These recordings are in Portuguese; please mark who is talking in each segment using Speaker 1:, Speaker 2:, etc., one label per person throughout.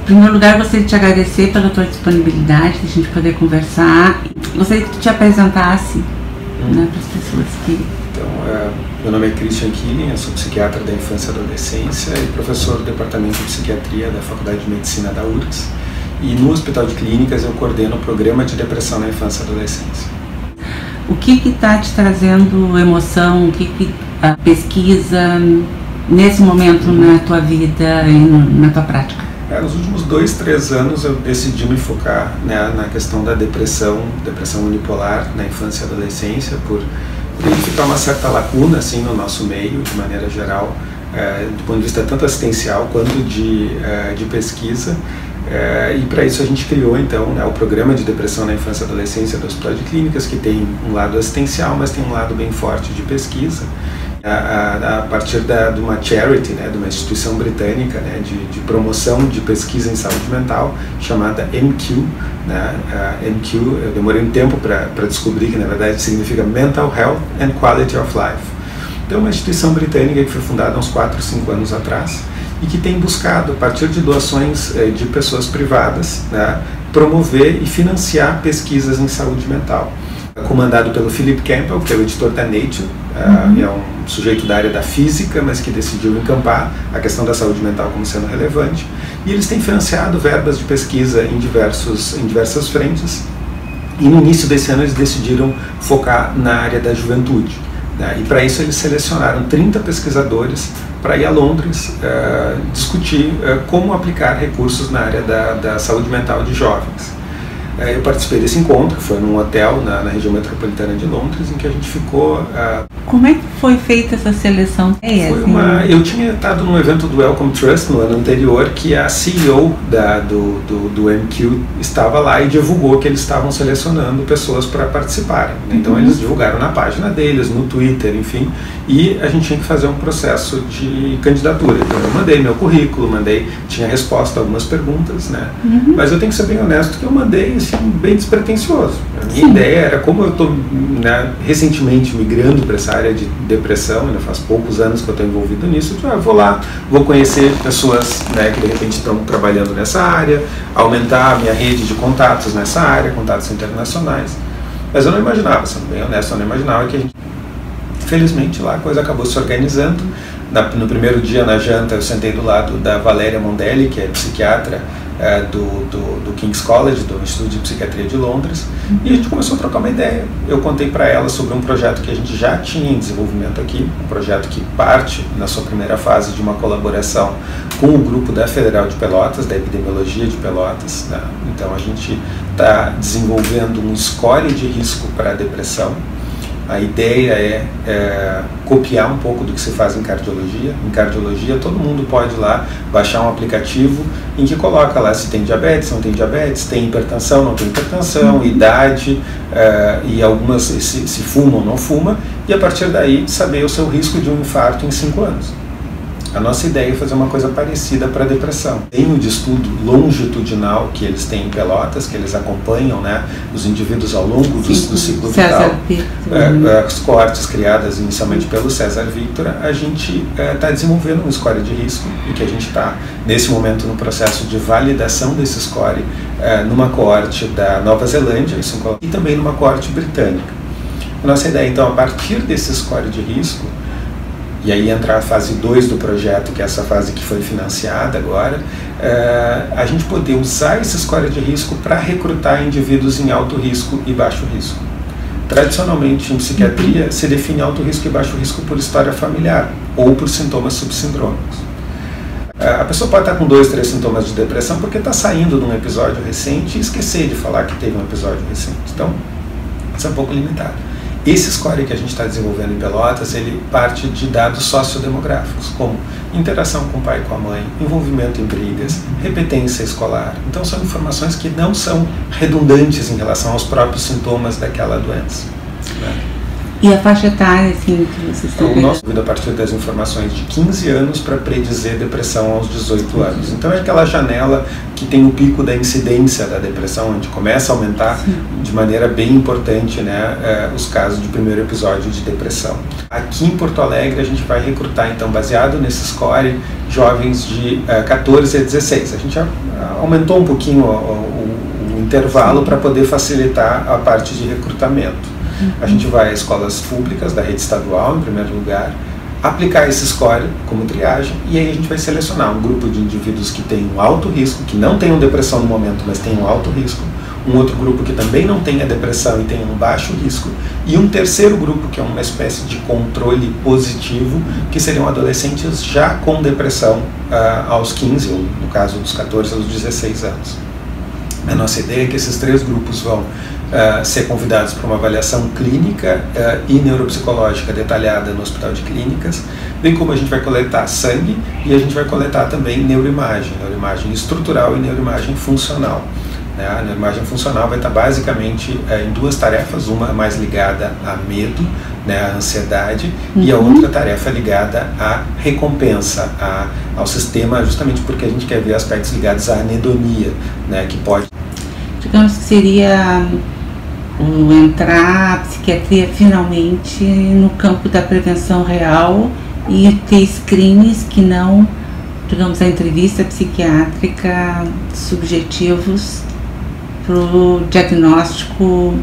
Speaker 1: primeiro lugar, gostaria de te agradecer pela tua disponibilidade, de a gente poder conversar. Gostaria que tu te apresentasse, né, para as pessoas que...
Speaker 2: Então, meu nome é Christian Killing, eu sou psiquiatra da infância e adolescência e professor do Departamento de Psiquiatria da Faculdade de Medicina da URGS. E no Hospital de Clínicas eu coordeno o programa de depressão na infância e adolescência.
Speaker 1: O que está te trazendo emoção, o que a pesquisa nesse momento na tua vida e na tua prática?
Speaker 2: Nos últimos 2, 3 anos eu decidi me focar, né, na questão da depressão unipolar na infância e adolescência, por identificar uma certa lacuna assim, no nosso meio, de maneira geral, do ponto de vista tanto assistencial quanto de pesquisa. E para isso a gente criou então, né, o programa de depressão na infância e adolescência do Hospital de Clínicas, que tem um lado assistencial, mas tem um lado bem forte de pesquisa. A partir de uma charity, né, de uma instituição britânica, né, de promoção de pesquisa em saúde mental, chamada MQ. Né, MQ, eu demorei um tempo para descobrir que na verdade significa Mental Health and Quality of Life. Então é uma instituição britânica que foi fundada há uns 4, 5 anos atrás e que tem buscado, a partir de doações de pessoas privadas, né, promover e financiar pesquisas em saúde mental. Comandado pelo Philip Campbell, que é o editor da Nature, é um sujeito da área da física, mas que decidiu encampar a questão da saúde mental como sendo relevante. E eles têm financiado verbas de pesquisa em diversas frentes. E no início desse ano eles decidiram focar na área da juventude. Né? E para isso eles selecionaram 30 pesquisadores para ir a Londres discutir como aplicar recursos na área da saúde mental de jovens. Eu participei desse encontro, que foi num hotel na região metropolitana de Londres, em que a gente ficou...
Speaker 1: Como é que foi feita essa seleção?
Speaker 2: Eu tinha estado num evento do Wellcome Trust no ano anterior, que a CEO do MQ estava lá e divulgou que eles estavam selecionando pessoas para participarem. Né? Então eles divulgaram na página deles, no Twitter, enfim, e a gente tinha que fazer um processo de candidatura. Então eu mandei meu currículo, tinha resposta a algumas perguntas, né? Mas eu tenho que ser bem honesto que eu mandei assim, bem despretensioso. A minha ideia era, como eu estou, né, recentemente migrando para essa área de depressão, ainda faz poucos anos que eu estou envolvido nisso, eu vou lá, vou conhecer pessoas, né, que de repente estão trabalhando nessa área, aumentar a minha rede de contatos nessa área, contatos internacionais. Mas eu não imaginava, sendo bem honesto, eu não imaginava que a gente... Felizmente lá a coisa acabou se organizando. No primeiro dia na janta eu sentei do lado da Valéria Mondelli, que é psiquiatra do King's College, do Instituto de Psiquiatria de Londres, e a gente começou a trocar uma ideia. Eu contei para ela sobre um projeto que a gente já tinha em desenvolvimento aqui, um projeto que parte na sua primeira fase de uma colaboração com o grupo da Federal de Pelotas, da Epidemiologia de Pelotas, né? Então a gente está desenvolvendo um score de risco para a depressão. A ideia é copiar um pouco do que se faz em cardiologia. Em cardiologia, todo mundo pode ir lá baixar um aplicativo em que coloca lá se tem diabetes, não tem diabetes, tem hipertensão, não tem hipertensão, idade, e algumas se fuma ou não fuma, e a partir daí saber o seu risco de um infarto em 5 anos. A nossa ideia é fazer uma coisa parecida para a depressão. Tem um de estudo longitudinal que eles têm em Pelotas, que eles acompanham, né, os indivíduos ao longo do ciclo vital. As coortes criadas inicialmente pelo César Victor, a gente está desenvolvendo um score de risco e que a gente está, nesse momento, no processo de validação desse score numa coorte da Nova Zelândia e também numa coorte britânica. A nossa ideia, então, a partir desse score de risco, e aí entra a fase 2 do projeto, que é essa fase que foi financiada agora, a gente poder usar esse score de risco para recrutar indivíduos em alto risco e baixo risco. Tradicionalmente, em psiquiatria, se define alto risco e baixo risco por história familiar ou por sintomas subsindrômicos. A pessoa pode estar com 2, 3 sintomas de depressão porque está saindo de um episódio recente e esquecer de falar que teve um episódio recente. Então, isso é um pouco limitado. Esse score que a gente está desenvolvendo em Pelotas, ele parte de dados sociodemográficos, como interação com o pai e com a mãe, envolvimento em brigas, repetência escolar. Então são informações que não são redundantes em relação aos próprios sintomas daquela doença, né?
Speaker 1: E a faixa etária, assim, que vocês estão
Speaker 2: vendo? O nosso estudo a partir das informações de 15 anos para predizer depressão aos 18 anos. Então é aquela janela que tem o pico da incidência da depressão, onde começa a aumentar de maneira bem importante, né, os casos de primeiro episódio de depressão. Aqui em Porto Alegre a gente vai recrutar, então, baseado nesse score, jovens de 14 a 16. A gente já aumentou um pouquinho o intervalo para poder facilitar a parte de recrutamento. A gente vai às escolas públicas da rede estadual, em primeiro lugar, aplicar esse score como triagem, e aí a gente vai selecionar um grupo de indivíduos que tem um alto risco, que não tenham depressão no momento, mas tem um alto risco, um outro grupo que também não tenha depressão e tem um baixo risco, e um terceiro grupo que é uma espécie de controle positivo, que seriam adolescentes já com depressão aos 15, ou no caso dos 14 aos 16 anos. A nossa ideia é que esses três grupos vão ser convidados para uma avaliação clínica e neuropsicológica detalhada no Hospital de Clínicas, bem como a gente vai coletar sangue e a gente vai coletar também neuroimagem estrutural e neuroimagem funcional. A neuroimagem funcional vai estar basicamente em duas tarefas, uma mais ligada a medo, né, a ansiedade, e a outra tarefa ligada à recompensa, ao sistema, justamente porque a gente quer ver aspectos ligados à anedonia, né, que pode...
Speaker 1: Digamos que seria entrar a psiquiatria finalmente no campo da prevenção real e ter screens que não, digamos, a entrevista psiquiátrica subjetivos para o diagnóstico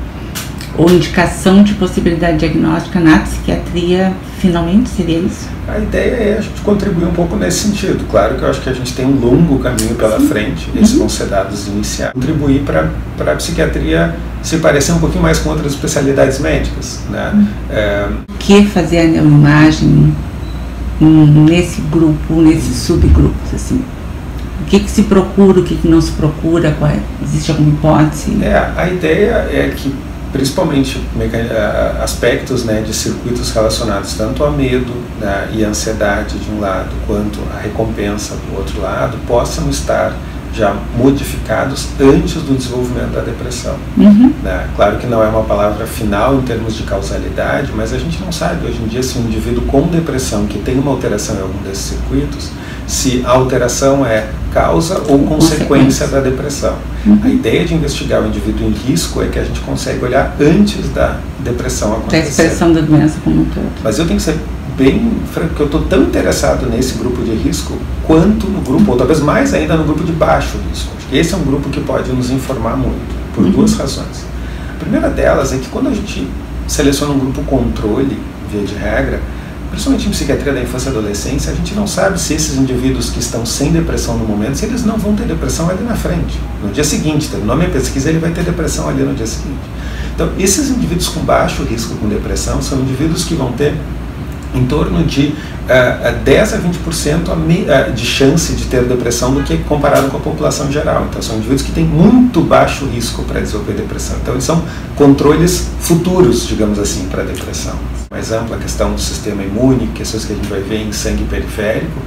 Speaker 1: ou indicação de possibilidade diagnóstica na psiquiatria, finalmente seria isso?
Speaker 2: A ideia é a gente contribuir um pouco nesse sentido. Claro que eu acho que a gente tem um longo caminho pela frente, esses vão ser dados iniciais. Contribuir para a psiquiatria se parecer um pouquinho mais com outras especialidades médicas, né?
Speaker 1: O que fazer a neuroimagem nesse grupo, nesses subgrupos, assim? O que se procura, o que não se procura, existe alguma hipótese?
Speaker 2: A ideia é que, principalmente aspectos, né, de circuitos relacionados tanto a medo, né, e a ansiedade de um lado, quanto a recompensa do outro lado, possam estar já modificados antes do desenvolvimento da depressão. Né? Claro que não é uma palavra final em termos de causalidade, mas a gente não sabe hoje em dia se um indivíduo com depressão que tem uma alteração em algum desses circuitos, se a alteração é causa ou consequência da depressão. A ideia de investigar o indivíduo em risco é que a gente consegue olhar antes da depressão acontecer.
Speaker 1: Da expressão da doença como um todo.
Speaker 2: Mas eu tenho que ser bem franco, que eu estou tão interessado nesse grupo de risco quanto no grupo, ou talvez mais ainda no grupo de baixo risco. Acho que esse é um grupo que pode nos informar muito, por duas razões. A primeira delas é que quando a gente seleciona um grupo controle, via de regra, principalmente em psiquiatria da infância e adolescência, a gente não sabe se esses indivíduos que estão sem depressão no momento, se eles não vão ter depressão ali na frente. No dia seguinte, terminou a minha pesquisa, ele vai ter depressão ali no dia seguinte. Então, esses indivíduos com baixo risco com depressão são indivíduos que vão ter em torno de 10 a 20% de chance de ter depressão do que comparado com a população geral. Então, são indivíduos que têm muito baixo risco para desenvolver depressão. Então, eles são controles futuros, digamos assim, para a depressão. Mais ampla a questão do sistema imune, questões que a gente vai ver em sangue periférico,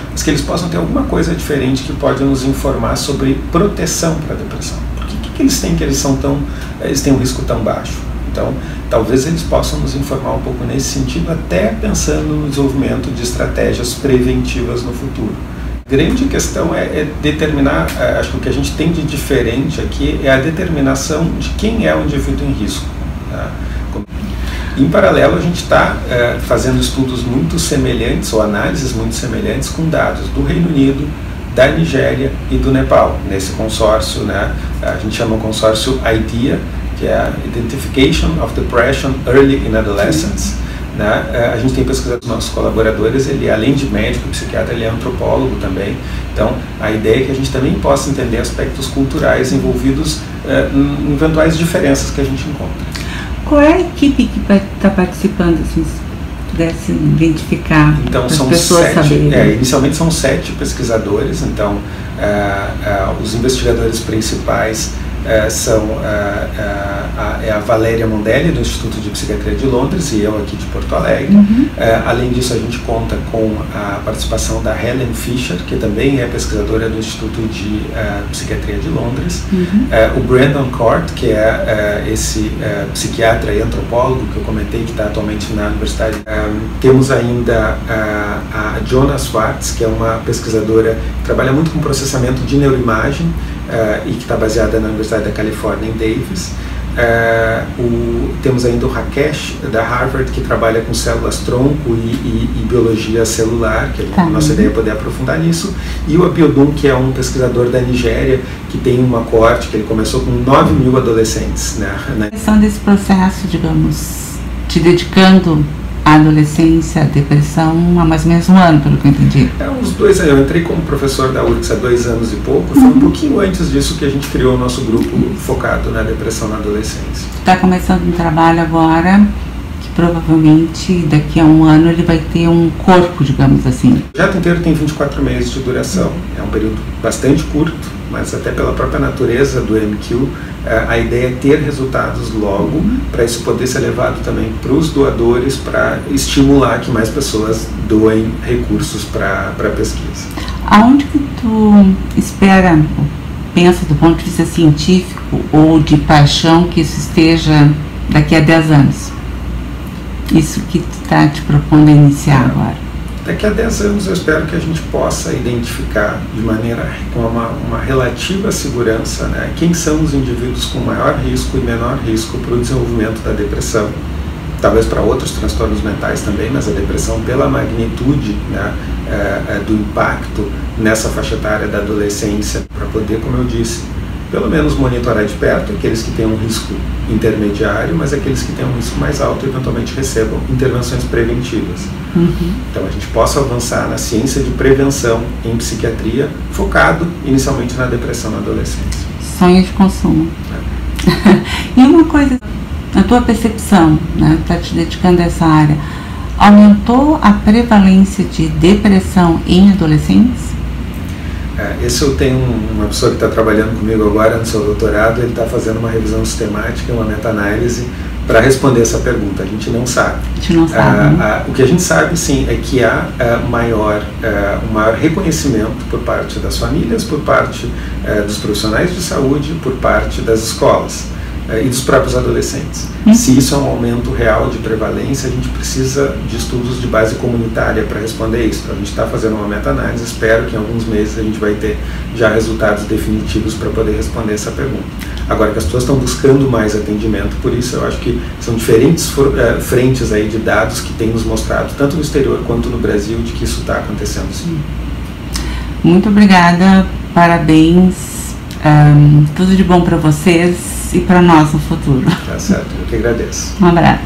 Speaker 2: mas que eles possam ter alguma coisa diferente que pode nos informar sobre proteção para a depressão. Por que eles têm que eles têm um risco tão baixo? Então, talvez eles possam nos informar um pouco nesse sentido, até pensando no desenvolvimento de estratégias preventivas no futuro. A grande questão é determinar, acho que o que a gente tem de diferente aqui é a determinação de quem é o indivíduo em risco. Tá? Em paralelo, a gente está fazendo estudos muito semelhantes, ou análises muito semelhantes, com dados do Reino Unido, da Nigéria e do Nepal, nesse consórcio, né? A gente chama o consórcio IDEA, que é a Identification of Depression Early in Adolescence. Né? A gente tem pesquisado com nossos colaboradores, ele além de médico, psiquiatra, ele é antropólogo também. Então, a ideia é que a gente também possa entender aspectos culturais envolvidos em eventuais diferenças que a gente encontra.
Speaker 1: Qual é a equipe que está participando, assim, se pudesse identificar,
Speaker 2: então,
Speaker 1: as pessoas saberem?
Speaker 2: Inicialmente são 7 pesquisadores, então os investigadores principais é a Valéria Mondelli, do Instituto de Psiquiatria de Londres, e eu aqui de Porto Alegre. Além disso, a gente conta com a participação da Helen Fisher, que também é pesquisadora do Instituto de Psiquiatria de Londres. O Brandon Court, que é esse psiquiatra e antropólogo que eu comentei, que está atualmente na universidade. Temos ainda a Jonah Swartz, que é uma pesquisadora que trabalha muito com processamento de neuroimagem e que está baseada na Universidade da Califórnia, em Davis. Temos ainda o Rakesh, da Harvard, que trabalha com células-tronco e biologia celular, que a nossa ideia é poder aprofundar nisso. E o Abiodun, que é um pesquisador da Nigéria, que tem uma coorte que ele começou com 9.000 adolescentes.
Speaker 1: A questão desse processo, digamos, te dedicando à adolescência, à depressão, há mais ou menos um ano, pelo que eu entendi.
Speaker 2: Uns 2 anos. Eu entrei como professor da URGS há 2 anos e pouco. Foi um pouquinho antes disso que a gente criou o nosso grupo focado na depressão na adolescência.
Speaker 1: Está começando um trabalho agora que provavelmente daqui a um ano ele vai ter um corpo, digamos assim.
Speaker 2: O projeto inteiro tem 24 meses de duração. É um período bastante curto, mas até pela própria natureza do MQ, a ideia é ter resultados logo, para isso poder ser levado também para os doadores, para estimular que mais pessoas doem recursos para a pesquisa.
Speaker 1: Aonde que tu espera, pensa do ponto de vista científico ou de paixão, que isso esteja daqui a 10 anos? Isso que tu está te propondo a iniciar agora.
Speaker 2: Daqui a 10 anos eu espero que a gente possa identificar de maneira, com uma relativa segurança, né, quem são os indivíduos com maior risco e menor risco para o desenvolvimento da depressão. Talvez para outros transtornos mentais também, mas a depressão, pela magnitude, né, do impacto nessa faixa etária da adolescência, para poder, como eu disse, pelo menos monitorar de perto aqueles que têm um risco intermediário, mas aqueles que têm um risco mais alto eventualmente recebam intervenções preventivas. Então a gente possa avançar na ciência de prevenção em psiquiatria, focado inicialmente na depressão na adolescência.
Speaker 1: Sonho de consumo. E uma coisa, na tua percepção, né, tá te dedicando a essa área, aumentou a prevalência de depressão em adolescentes?
Speaker 2: Esse eu tenho uma pessoa que está trabalhando comigo agora no seu doutorado, ele está fazendo uma revisão sistemática, uma meta-análise para responder essa pergunta. A gente não sabe.
Speaker 1: A gente não sabe.
Speaker 2: O que a gente sabe, sim, é que há um maior reconhecimento por parte das famílias, por parte dos profissionais de saúde, por parte das escolas e dos próprios adolescentes. Se isso é um aumento real de prevalência, a gente precisa de estudos de base comunitária para responder isso. A gente está fazendo uma meta-análise, espero que em alguns meses a gente vai ter já resultados definitivos para poder responder essa pergunta. Agora que as pessoas estão buscando mais atendimento, por isso eu acho que são diferentes frentes aí de dados que têm nos mostrado, tanto no exterior quanto no Brasil, de que isso está acontecendo sim.
Speaker 1: Muito obrigada, parabéns, tudo de bom para vocês e para nós no futuro.
Speaker 2: Tá certo, eu que agradeço.
Speaker 1: Um abraço.